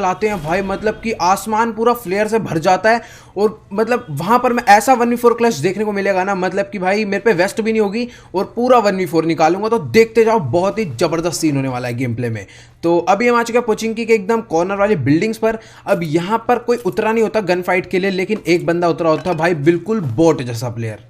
लाते हैं भाई, मतलब कि आसमान पूरा फ्लेयर से भर जाता है। और मतलब वहां पर मैं ऐसा 1v4 क्लच देखने को मिलेगा ना, मतलब कि भाई मेरे पे वेस्ट भी नहीं होगी और पूरा 1v4 निकालूंगा। तो देखते जाओ, बहुत ही जबरदस्त सीन होने वाला है गेम प्ले में। तो अभी हम आ चुके हैं पोचिंकी के एकदम कॉर्नर वाली बिल्डिंग्स पर। अब यहां पर कोई उतरा नहीं होता गन फाइट के लिए, लेकिन एक बंदा उतरा होता है भाई, बिल्कुल बोट जैसा प्लेयर।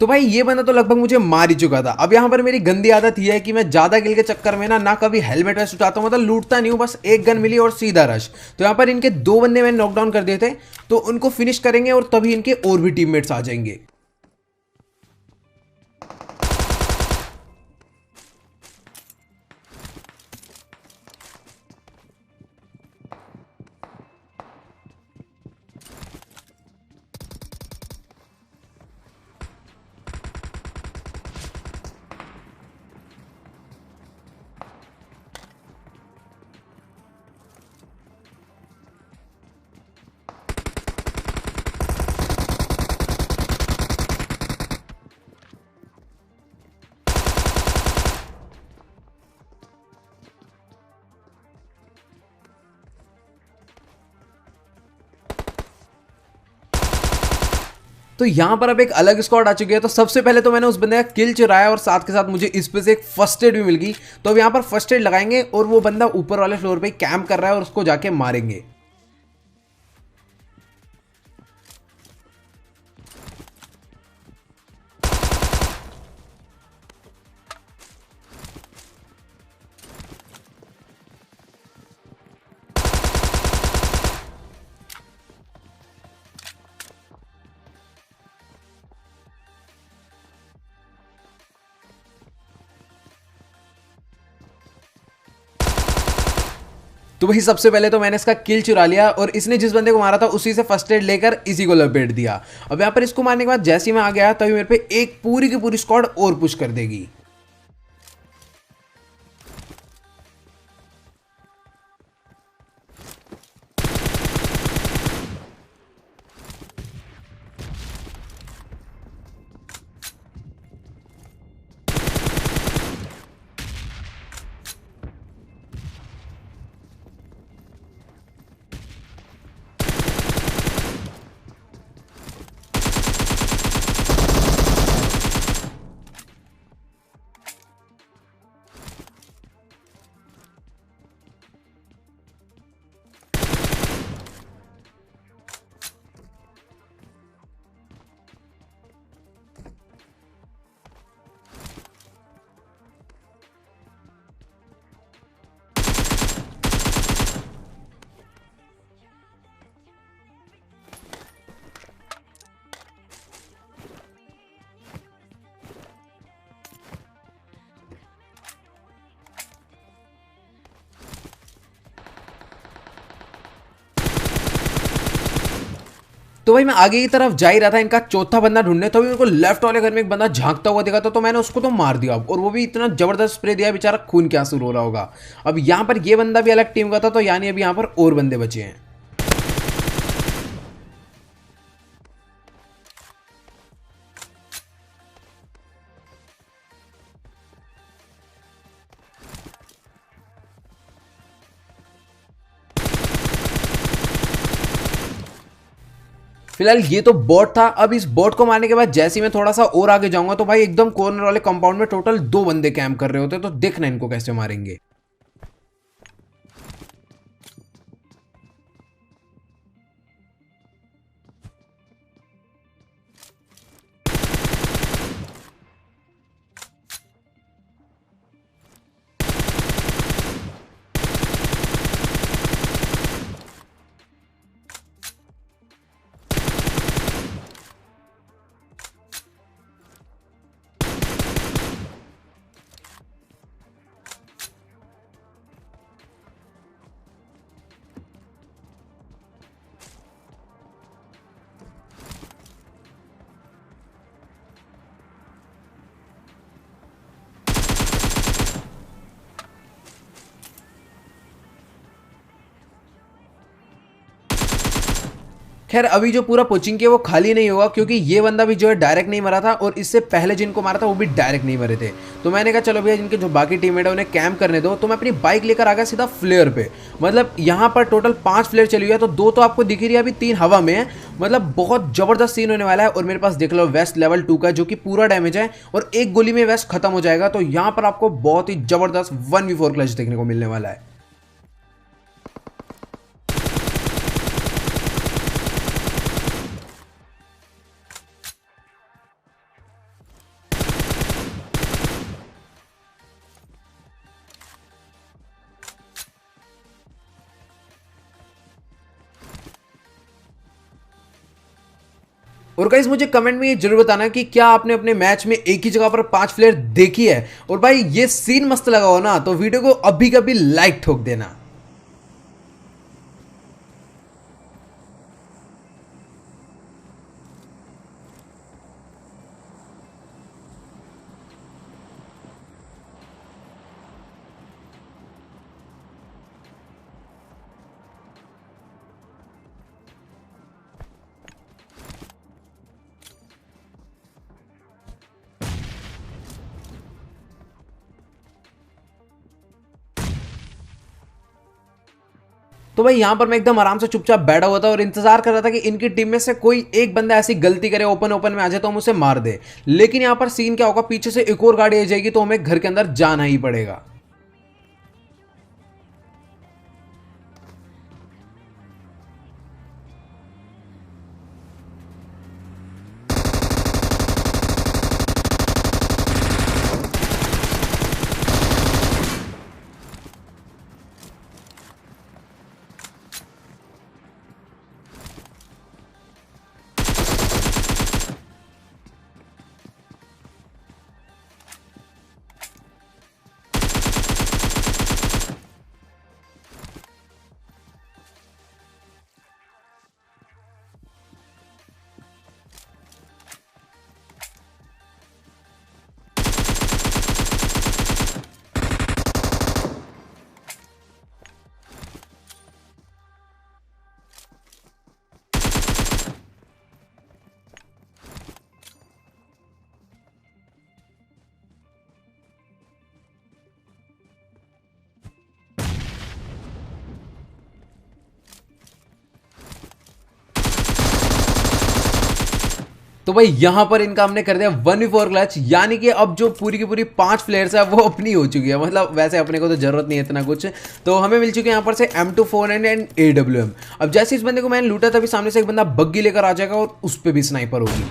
तो भाई ये बंदा तो लगभग मुझे मार ही चुका था। अब यहाँ पर मेरी गंदी आदत ये है कि मैं ज्यादा किल के चक्कर में ना कभी हेलमेट वेस्ट उठाता हूँ, मतलब लूटता नहीं हूँ, बस एक गन मिली और सीधा रश। तो यहाँ पर इनके दो बंदे मैंने नॉकडाउन कर दिए थे, तो उनको फिनिश करेंगे और तभी इनके और भी टीममेट्स आ जाएंगे। तो यहां पर अब एक अलग स्क्वाड आ चुकी है। तो सबसे पहले तो मैंने उस बंदे का किल चुराया और साथ के साथ मुझे इस पे से एक फर्स्ट एड भी मिल गई। तो अब यहां पर फर्स्ट एड लगाएंगे और वो बंदा ऊपर वाले फ्लोर पे कैंप कर रहा है और उसको जाके मारेंगे। तो वही सबसे पहले तो मैंने इसका किल चुरा लिया और इसने जिस बंदे को मारा था उसी से फर्स्ट एड लेकर इसी को लपेट दिया। अब यहाँ पर इसको मारने के बाद जैसे ही मैं आ गया तभी मेरे पे एक पूरी की पूरी स्क्वाड और पुश कर देगी। तो भाई मैं आगे की तरफ जा ही रहा था इनका चौथा बंदा ढूंढने, तो मेरे को लेफ्ट वाले घर में एक बंदा झांकता हुआ दिखा था। तो मैंने उसको तो मार दिया और वो भी इतना जबरदस्त स्प्रे दिया, बेचारा खून क्या आंसू रो रहा होगा। अब यहाँ पर ये बंदा भी अलग टीम का था, तो यानी अभी यहाँ पर और बंदे बचे हैं। फिलहाल ये तो बॉट था। अब इस बॉट को मारने के बाद जैसे ही मैं थोड़ा सा और आगे जाऊंगा तो भाई एकदम कॉर्नर वाले कंपाउंड में टोटल दो बंदे कैंप कर रहे होते, तो देखना इनको कैसे मारेंगे। खैर अभी जो पूरा पोचिंग है वो खाली नहीं होगा, क्योंकि ये बंदा भी जो है डायरेक्ट नहीं मरा था और इससे पहले जिनको मारा था वो भी डायरेक्ट नहीं मरे थे। तो मैंने कहा चलो भैया जिनके जो बाकी टीममेट है उन्हें कैंप करने दो, तो मैं अपनी बाइक लेकर आ गया सीधा फ्लेयर पे। मतलब यहाँ पर टोटल 5 फ्लेयर चली हुई है, तो 2 तो आपको दिख ही रही है, अभी 3 हवा में है। मतलब बहुत जबरदस्त सीन होने वाला है। और मेरे पास देख लो वेस्ट लेवल 2 का जो कि पूरा डैमेज है और एक गोली में वेस्ट खत्म हो जाएगा। तो यहाँ पर आपको बहुत ही जबरदस्त 1v4 क्लच देखने को मिलने वाला है। और गाइस मुझे कमेंट में ये जरूर बताना कि क्या आपने अपने मैच में एक ही जगह पर 5 प्लेयर देखी है। और भाई ये सीन मस्त लगा हो ना, तो वीडियो को अभी कभी लाइक ठोक देना। तो भाई यहां पर मैं एकदम आराम से चुपचाप बैठा हुआ था और इंतजार कर रहा था कि इनकी टीम में से कोई एक बंदा ऐसी गलती करे, ओपन ओपन में आ जाए तो हम उसे मार दे। लेकिन यहां पर सीन क्या होगा, पीछे से एक और गाड़ी आ जाएगी तो हमें घर के अंदर जाना ही पड़ेगा। तो भाई यहां पर इनका हमने कर दिया 1v4 क्लच, यानी कि अब जो पूरी की पूरी 5 प्लेयर्स है वो अपनी हो चुकी है। मतलब वैसे अपने को तो जरूरत नहीं है इतना कुछ, तो हमें मिल चुके हैं यहाँ पर से M24 एंड AWM। अब जैसे इस बंदे को मैंने लूटा तभी सामने से एक बंदा बग्गी लेकर आ जाएगा और उस पर भी स्नाइपर होगी।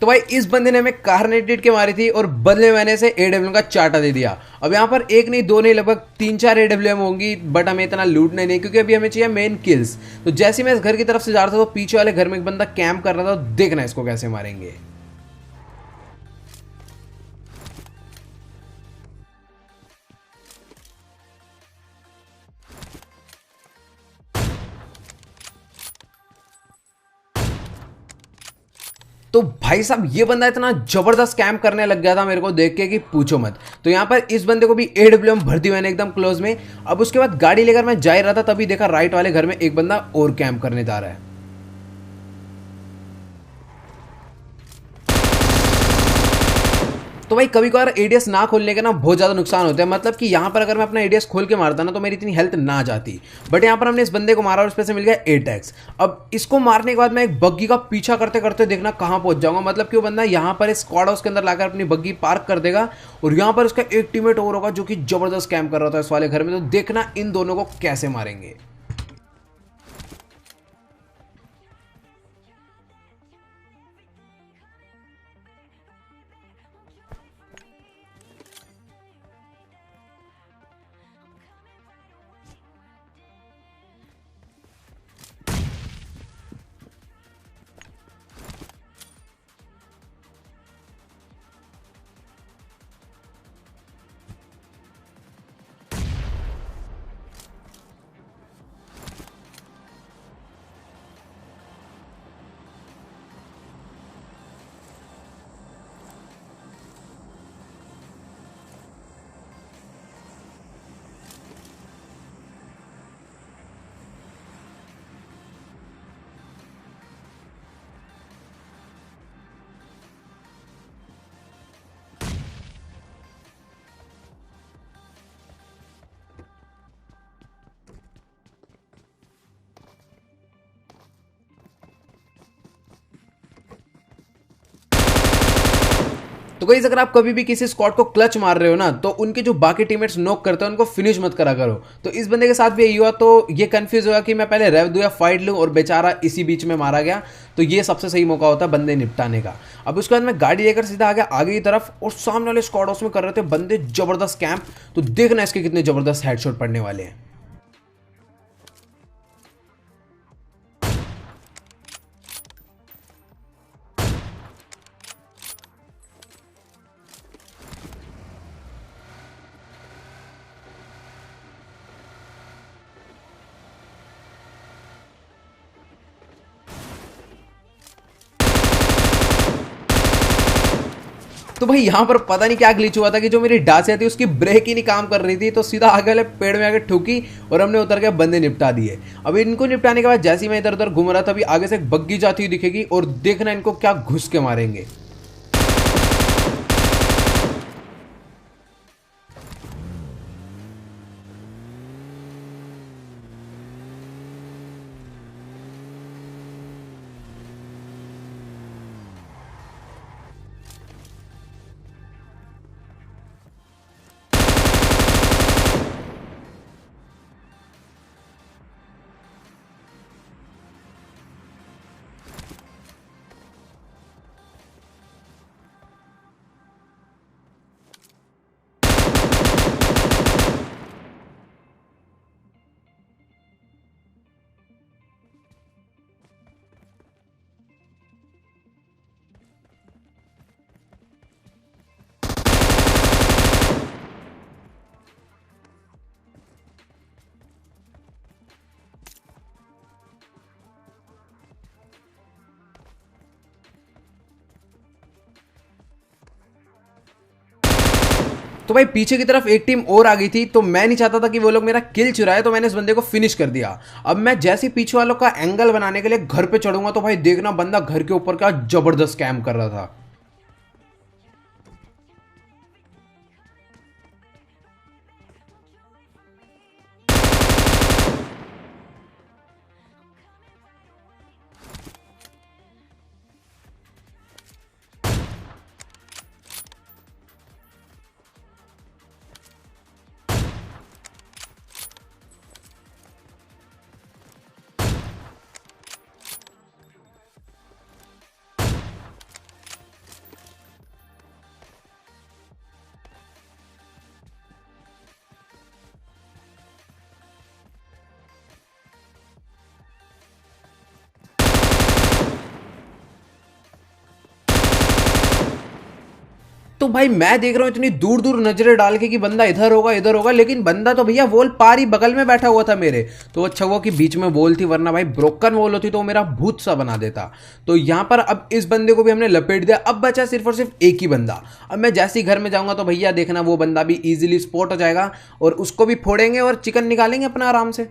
तो भाई इस बंदे ने हमें कार्नेटेड के मारी थी और बदले में मैंने इसे AWM का चाटा दे दिया। अब यहाँ पर एक नहीं दो नहीं लगभग 3-4 AWM होंगी, बट हमें इतना लूटने नहीं, क्योंकि अभी हमें चाहिए मेन किल्स। तो जैसे मैं इस घर की तरफ से जा रहा था तो पीछे वाले घर में एक बंदा कैंप कर रहा था, तो देखना इसको कैसे मारेंगे। तो भाई साहब ये बंदा इतना जबरदस्त कैंप करने लग गया था मेरे को देख के कि पूछो मत। तो यहाँ पर इस बंदे को भी AWM भर दी मैंने एकदम क्लोज में। अब उसके बाद गाड़ी लेकर मैं जा ही रहा था, तभी देखा राइट वाले घर में एक बंदा और कैंप करने जा रहा है। तो भाई कभी कभार एडीएस ना खोलने के ना बहुत ज़्यादा नुकसान होते हैं। मतलब कि यहाँ पर अगर मैं अपना एडीएस खोल के मारता ना तो मेरी इतनी हेल्थ ना जाती, बट यहाँ पर हमने इस बंदे को मारा और इस पे से मिल गया 8x। अब इसको मारने के बाद मैं एक बग्गी का पीछा करते करते देखना कहाँ पहुंच जाऊंगा। मतलब कि वो बंदा यहाँ पर इस स्क्वाड हाउस के अंदर लाकर अपनी बग्गी पार्क कर देगा और यहाँ पर उसका एक टीममेट और होगा जो कि जबरदस्त कैम्प कर रहा था इस वाले घर में। तो देखना इन दोनों को कैसे मारेंगे। तो गाइस अगर आप कभी भी किसी स्क्वाड को क्लच मार रहे हो ना, तो उनके जो बाकी टीममेट्स नॉक करते हैं उनको फिनिश मत करा करो। तो इस बंदे के साथ भी यही हुआ, तो ये कंफ्यूज हुआ कि मैं पहले रेव दूं या फाइट लूं, और बेचारा इसी बीच में मारा गया। तो ये सबसे सही मौका होता है बंदे निपटाने का। अब उसके बाद मैं गाड़ी लेकर सीधा आ गया आगे की तरफ, और सामने वाले स्क्वाड हाउस में कर रहे थे बंदे जबरदस्त कैंप। तो देखना इसके कितने जबरदस्त हेडशॉट पड़ने वाले हैं। तो भाई यहाँ पर पता नहीं क्या ग्लिच हुआ था कि जो मेरी डासिया थी उसकी ब्रेक ही नहीं काम कर रही थी, तो सीधा आगे वाले पेड़ में आके ठुकी और हमने उतर के बंदे निपटा दिए। अब इनको निपटाने के बाद जैसे ही मैं इधर उधर घूम रहा था, अभी आगे से एक बग्गी जाती हुई दिखेगी और देखना इनको क्या घुस के मारेंगे। तो भाई पीछे की तरफ एक टीम और आ गई थी, तो मैं नहीं चाहता था कि वो लोग मेरा किल चुराए, तो मैंने इस बंदे को फिनिश कर दिया। अब मैं जैसे पीछे वालों का एंगल बनाने के लिए घर पे चढ़ूंगा, तो भाई देखना बंदा घर के ऊपर क्या जबरदस्त कैम्प कर रहा था। तो भाई मैं देख रहा हूँ इतनी दूर दूर नजरें डाल के कि बंदा इधर होगा, लेकिन बंदा तो भैया वॉल पार ही बगल में बैठा हुआ था मेरे। तो अच्छा हुआ कि बीच में वॉल थी, वरना भाई ब्रोकन वॉल होती तो वो मेरा भूत सा बना देता। तो यहाँ पर अब इस बंदे को भी हमने लपेट दिया। अब बचा सिर्फ और सिर्फ एक ही बंदा। अब मैं जैसे ही घर में जाऊंगा तो भैया देखना वो बंदा भी ईजिली स्पॉट हो जाएगा, और उसको भी फोड़ेंगे और चिकन निकालेंगे अपना आराम से।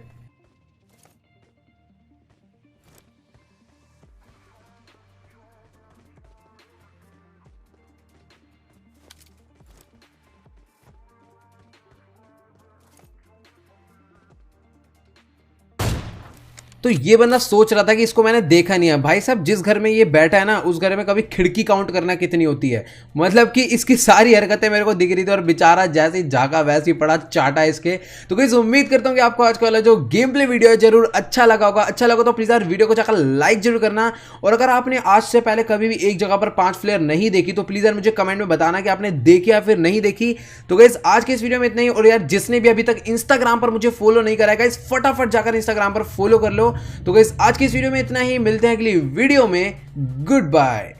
तो ये बंदा सोच रहा था कि इसको मैंने देखा नहीं है। भाई साहब जिस घर में ये बैठा है ना, उस घर में कभी खिड़की काउंट करना कितनी होती है। मतलब कि इसकी सारी हरकतें मेरे को दिख रही थी, और बेचारा जैसे ही जागा वैसे ही पड़ा चाटा इसके। तो गाइस उम्मीद करता हूँ कि आपको आज का वाला जो गेम प्ले वीडियो है जरूर अच्छा लगा होगा। अच्छा लगा तो प्लीज यार वीडियो को जाकर लाइक जरूर करना, और अगर आपने आज से पहले कभी भी एक जगह पर 5 फ्लेयर नहीं देखी तो प्लीज यार मुझे कमेंट में बताना कि आपने देखी या फिर नहीं देखी। तो गाइस आज के इस वीडियो में इतना ही, और यार जिसने भी अभी तक इंस्टाग्राम पर मुझे फॉलो नहीं करा है गाइस, फटाफट जाकर इंस्टाग्राम पर फॉलो कर लो। तो गाइस आज की इस वीडियो में इतना ही, मिलते हैं अगली वीडियो में। Good bye.